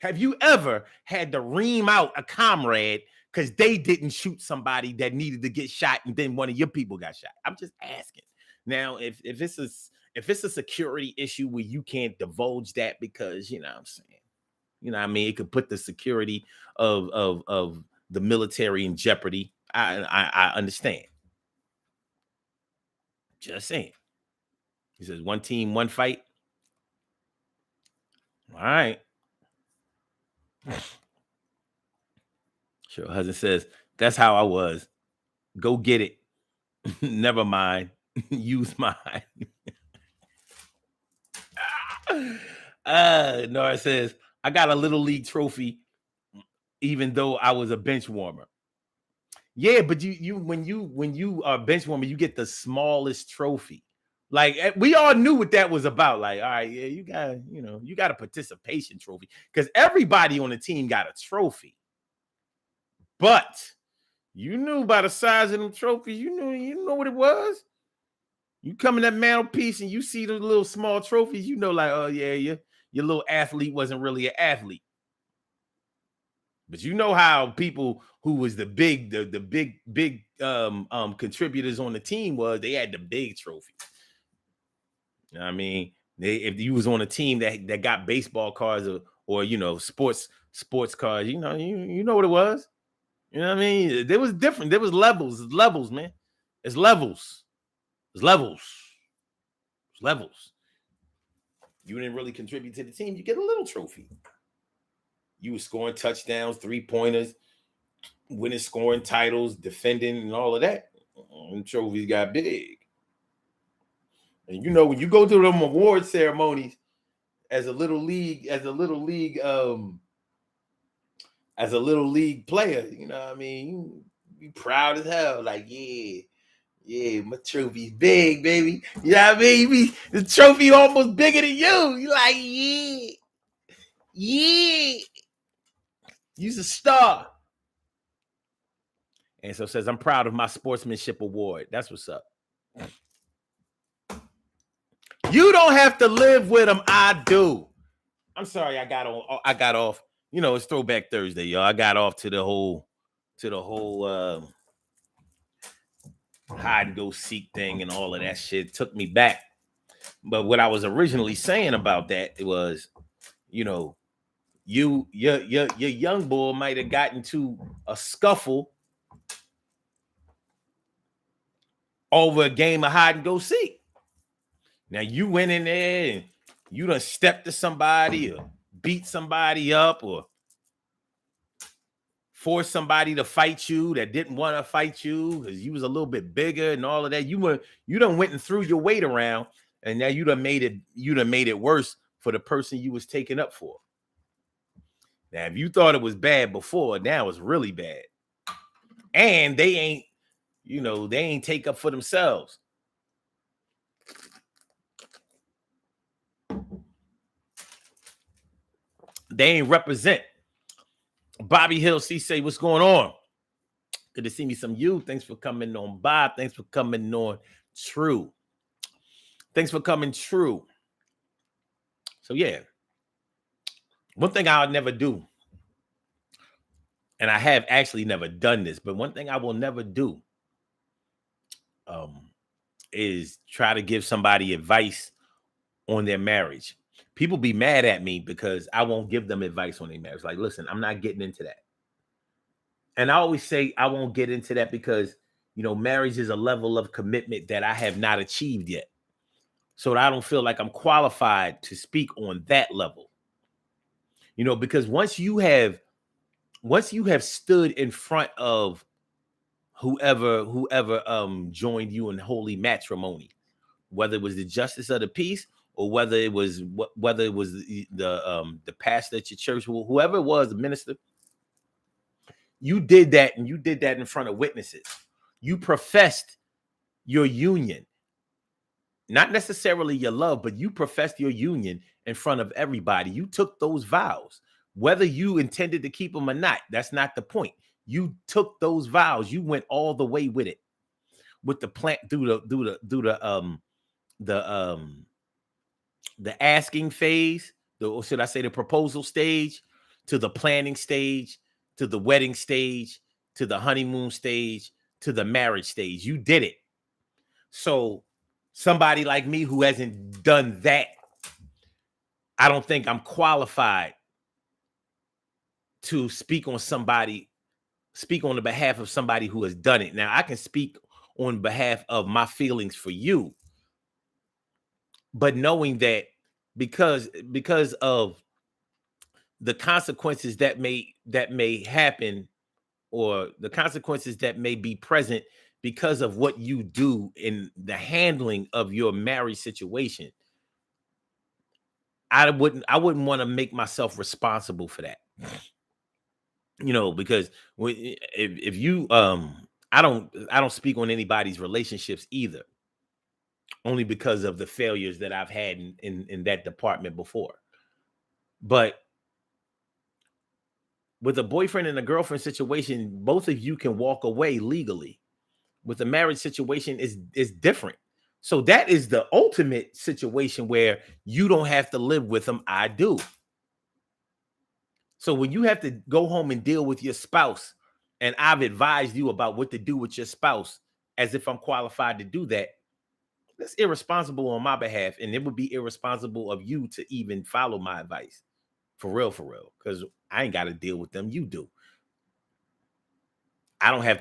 Speaker 1: Have you ever had to ream out a comrade because they didn't shoot somebody that needed to get shot, and then one of your people got shot? I'm just asking. Now, if it's a security issue where you can't divulge that because, you know what I'm saying, you know what I mean, it could put the security of the military in jeopardy. I understand. Just saying. He says, one team, one fight. All right. Sure. Husband says, that's how I was. Go get it. Never mind. Use mine. Nora says, I got a little league trophy, even though I was a bench warmer. Yeah, but you when you are a bench warmer, you get the smallest trophy. Like, we all knew what that was about. Like, all right, yeah, you got a participation trophy because everybody on the team got a trophy. But you knew by the size of them trophies, you know what it was. You come in that mantelpiece and you see those little small trophies, you know, like, oh yeah, your little athlete wasn't really an athlete. But you know how people who was the big contributors on the team was, they had the big trophy. You know what I mean, if you was on a team that got baseball cards or you know, sports cards, you know what it was. You know what I mean? There was different. There was levels, man. It's levels. It's levels. It's levels. You didn't really contribute to the team, you get a little trophy. You were scoring touchdowns, 3-pointers, winning scoring titles, defending, and all of that. And trophies got big. And you know, when you go to them award ceremonies as a little league player, you know what I mean? You be proud as hell, like, yeah, my trophy's big, baby. You know what I mean? The trophy almost bigger than you. You like, yeah. You's a star. And so says, I'm proud of my sportsmanship award. That's what's up. You don't have to live with them. I do. I'm sorry, I got off. You know, it's Throwback Thursday, y'all. I got off to the whole hide and go seek thing and all of that shit. Took me back. But what I was originally saying about that, it was, you know, your young boy might have gotten to a scuffle over a game of hide and go seek. Now you went in there and you done stepped to somebody or beat somebody up or forced somebody to fight you that didn't want to fight you because you was a little bit bigger and all of that. You done went and threw your weight around, and now you done made it worse for the person you was taking up for. Now, if you thought it was bad before, now it's really bad. And they ain't take up for themselves. They ain't represent. Bobby Hill, C say, what's going on? Good to see me some you. Thanks for coming on, Bob. Thanks for coming on, True. Thanks for coming, True. So yeah, one thing I'll never do, and I have actually never done this, but one thing I will never do is try to give somebody advice on their marriage. People be mad at me because I won't give them advice on their marriage. Like, listen, I'm not getting into that. And I always say I won't get into that because, you know, marriage is a level of commitment that I have not achieved yet. So I don't feel like I'm qualified to speak on that level. You know, because once you have stood in front of whoever joined you in holy matrimony, whether it was the justice of the peace or whether it was the pastor at your church, whoever it was, the minister, you did that, and you did that in front of witnesses. You professed your union, not necessarily your love, but you professed your union in front of everybody. You took those vows, whether you intended to keep them or not. That's not the point. You took those vows. You went all the way with it, with the plant through the asking phase, or should I say the proposal stage, to the planning stage, to the wedding stage, to the honeymoon stage, to the marriage stage. You did it. So somebody like me who hasn't done that, I don't think I'm qualified to speak on the behalf of somebody who has done it. Now, I can speak on behalf of my feelings for you, but knowing that because of the consequences that may happen, or the consequences that may be present because of what you do in the handling of your marriage situation, I wouldn't want to make myself responsible for that. You know, because if you I don't speak on anybody's relationships either, only because of the failures that I've had in that department before. But with a boyfriend and a girlfriend situation, both of you can walk away legally. With a marriage situation, is different. So that is the ultimate situation where you don't have to live with them. I do. So when you have to go home and deal with your spouse, and I've advised you about what to do with your spouse, as if I'm qualified to do that, that's irresponsible on my behalf. And it would be irresponsible of you to even follow my advice. For real, because I ain't got to deal with them. You do. I don't have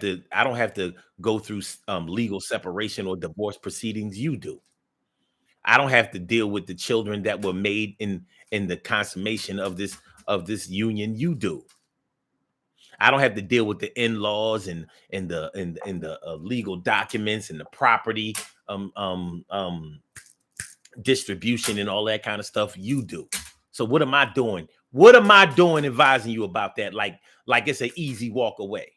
Speaker 1: to go through legal separation or divorce proceedings. You do. I don't have to deal with the children that were made in the consummation of this union. You do. I don't have to deal with the in-laws and the legal documents and the property distribution and all that kind of stuff. You do. So what am I doing? What am I doing advising you about that? Like it's an easy walk away.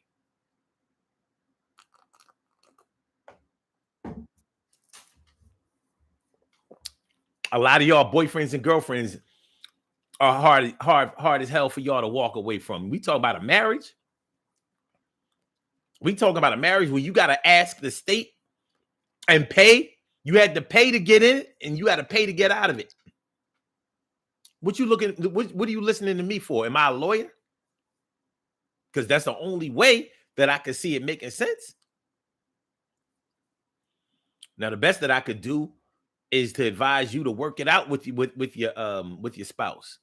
Speaker 1: A lot of y'all boyfriends and girlfriends are hard as hell for y'all to walk away from. We talk about a marriage. We talk about a marriage where you got to ask the state and pay. You had to pay to get in it, and you had to pay to get out of it. What are you listening to me for? Am I a lawyer? Because that's the only way that I could see it making sense. Now, the best that I could do is to advise you to work it out with your spouse.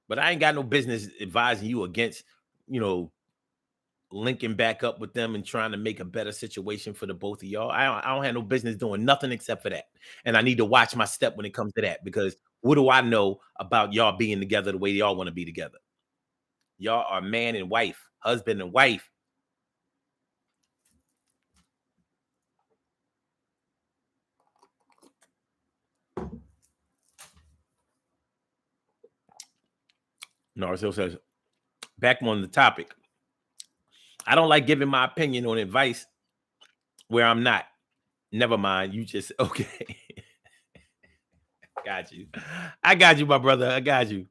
Speaker 1: But I ain't got no business advising you against, linking back up with them and trying to make a better situation for the both of y'all. I don't have no business doing nothing except for that. And I need to watch my step when it comes to that, because what do I know about y'all being together the way y'all want to be together? Y'all are man and wife, husband and wife. Narcil says, back on the topic, I don't like giving my opinion on advice where I'm not. Never mind. You just, okay. Got you. I got you, my brother. I got you.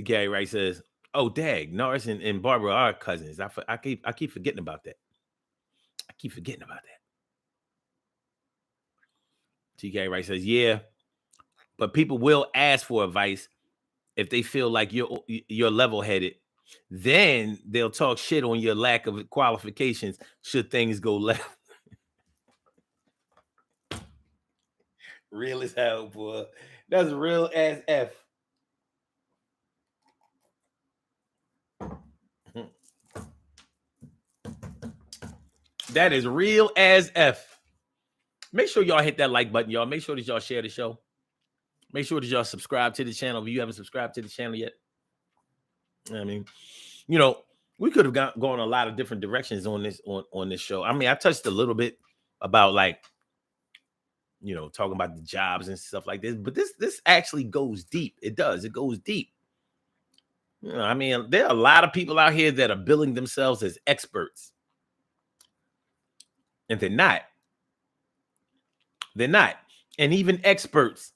Speaker 1: Gary Wright says, "Oh, dag, Norris and Barbara are cousins. I keep forgetting about that. I keep forgetting about that." Gary Wright says, "Yeah, but people will ask for advice if they feel like you're level-headed. Then they'll talk shit on your lack of qualifications should things go left." Real as hell, boy. That's real as F. That is real as F. Make sure y'all hit that like button, y'all. Make sure that y'all share the show. Make sure that y'all subscribe to the channel if you haven't subscribed to the channel yet. I mean, you know, we could have gone a lot of different directions on this show. I mean, I touched a little bit about, like, you know, talking about the jobs and stuff like this, but this actually goes deep. It does. It goes deep. You know, I mean, there are a lot of people out here that are billing themselves as experts, and they're not. They're not. And even experts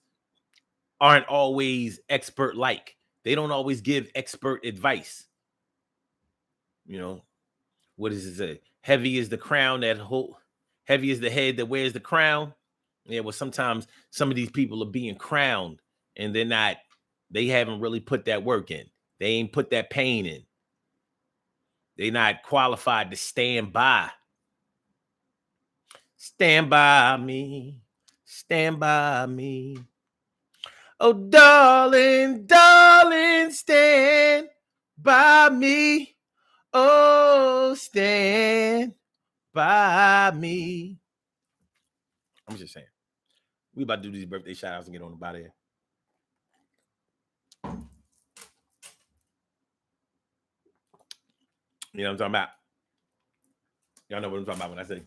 Speaker 1: aren't always expert-like. They don't always give expert advice. You know, what does it say? Heavy is the crown heavy is the head that wears the crown. Yeah, well, sometimes some of these people are being crowned and they haven't really put that work in. They ain't put that pain in. They're not qualified to stand by. Stand by me. Stand by me. Oh, darling, darling, stand by me. Oh, stand by me. I'm just saying. We about to do these birthday shout outs and get on about it. You know what I'm talking about? Y'all know what I'm talking about when I say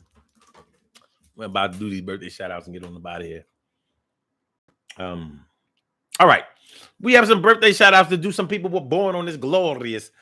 Speaker 1: we're about to do these birthday shout outs and get on about here. All right. We have some birthday shout outs to do. Some people were born on this glorious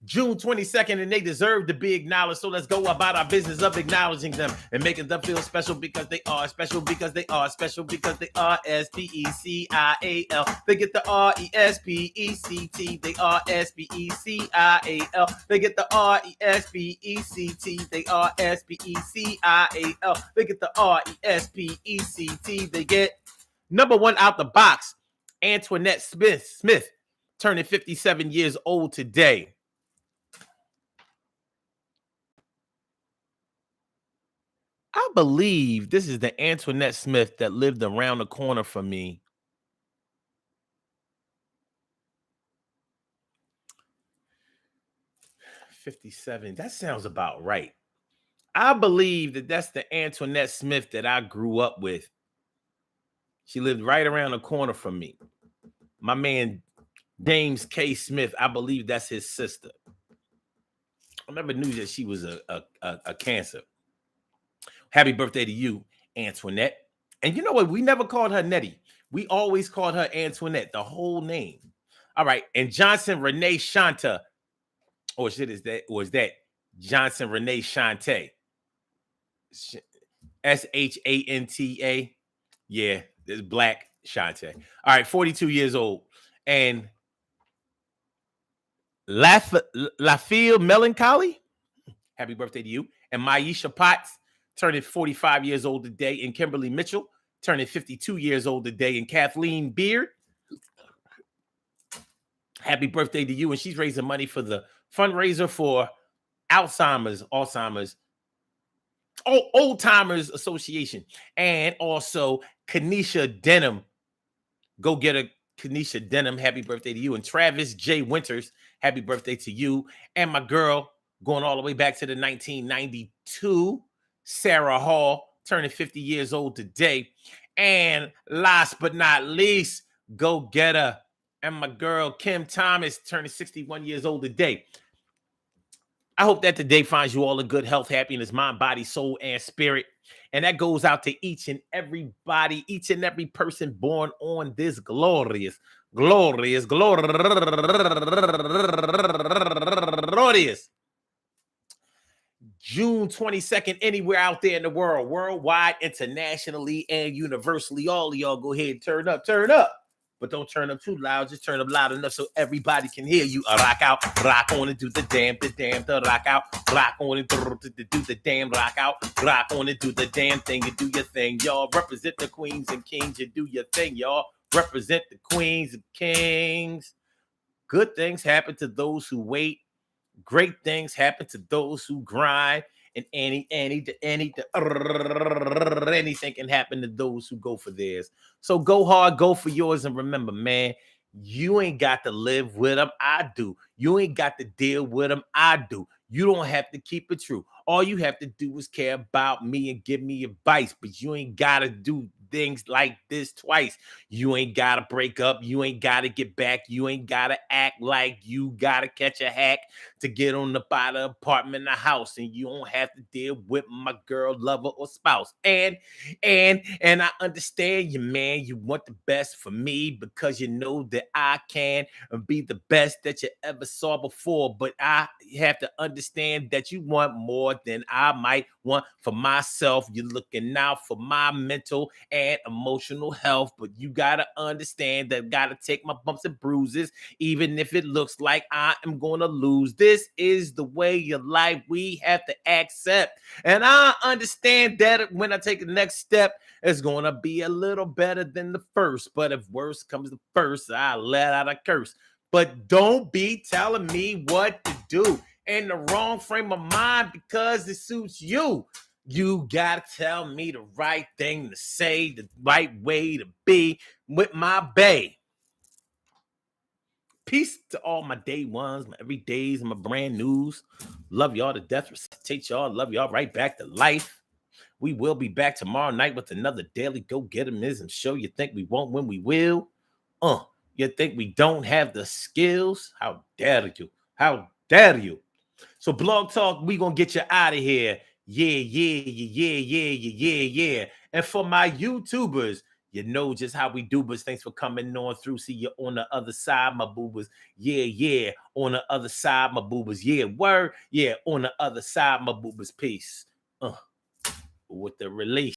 Speaker 1: June 22nd, and they deserve to be acknowledged. So let's go about our business of acknowledging them and making them feel special because they are special, because they are special, because they are S-P-E-C-I-A-L. They get the R-E-S-P-E-C-T. They are S-P-E-C-I-A-L. They get the R-E-S-P-E-C-T. They are S-P-E-C-I-A-L. They get the R-E-S-P-E-C-T. They get number one out the box, Antoinette Smith, turning 57 years old today. I believe this is the Antoinette Smith that lived around the corner from me. $57. That sounds about right. I believe that that's the Antoinette Smith that I grew up with. She lived right around the corner from me. My man, James K. Smith, I believe that's his sister. I never knew that she was a Cancer. Happy birthday to you, Antoinette. And you know what? We never called her Nettie. We always called her Antoinette, the whole name. All right. And Johnson Renee Shanta. Or is that Johnson Renee Shante? S-H-A-N-T-A. Yeah, there's Black Shante. All right, 42 years old. And Lafille Melancholy. Happy birthday to you. And Maisha Potts, turning 45 years old today, and Kimberly Mitchell, turning 52 years old today, and Kathleen Beard. Happy birthday to you. And she's raising money for the fundraiser for Alzheimer's, Old Timers Association, and also Kanisha Denham. Go get a Kanisha Denham. Happy birthday to you. And Travis J. Winters, happy birthday to you. And my girl, going all the way back to the 1992, Sarah Hall, turning 50 years old today. And last but not least, go get her. And my girl, Kim Thomas, turning 61 years old today. I hope that today finds you all in good health, happiness, mind, body, soul, and spirit. And that goes out to each and every person born on this glorious June 22nd, anywhere out there in the world, worldwide, internationally, and universally. All of y'all go ahead and turn up, turn up. But don't turn up too loud. Just turn up loud enough so everybody can hear you. Rock out, rock on and do the damn, the rock out. Rock on and do the damn, rock out. Rock on and do the damn thing. You do your thing, y'all. Represent the queens and kings. You do your thing, y'all. Represent the queens and kings. Good things happen to those who wait. Great things happen to those who grind. And anything can happen to those who go for theirs. So go hard, go for yours. And remember, man, you ain't got to live with them. I do. You ain't got to deal with them. I do. You don't have to keep it true. All you have to do is care about me and give me advice, but you ain't got to do things like this twice. You ain't got to break up. You ain't got to get back. You ain't got to act like you got to catch a hack to get on the by the apartment, the house, and you don't have to deal with my girl, lover, or spouse. And I understand you, man. You want the best for me because you know that I can be the best that you ever saw before. But I have to understand that you want more than I might want for myself. You're looking out for my mental and emotional health, but you gotta understand that I gotta take my bumps and bruises, even if it looks like I am gonna lose. This is the way of life we have to accept. And I understand that when I take the next step, it's gonna be a little better than the first. But if worse comes to first, I let out a curse. But don't be telling me what to do in the wrong frame of mind because it suits you. You gotta tell me the right thing to say, the right way to be with my bae. Peace to all my day ones, my everydays, and my brand news. Love y'all to death. Resuscitate y'all. Love y'all right back to life. We will be back tomorrow night with another daily go-get-emism show. You think we won't when we will? You think we don't have the skills? How dare you? How dare you? So Blog Talk, we gonna get you out of here. Yeah. And for my YouTubers, you know just how we do, but thanks for coming on through. See you on the other side, my boobers. Yeah. On the other side, my boobers. Yeah, word. Yeah, on the other side, my boobers. Peace. With the release.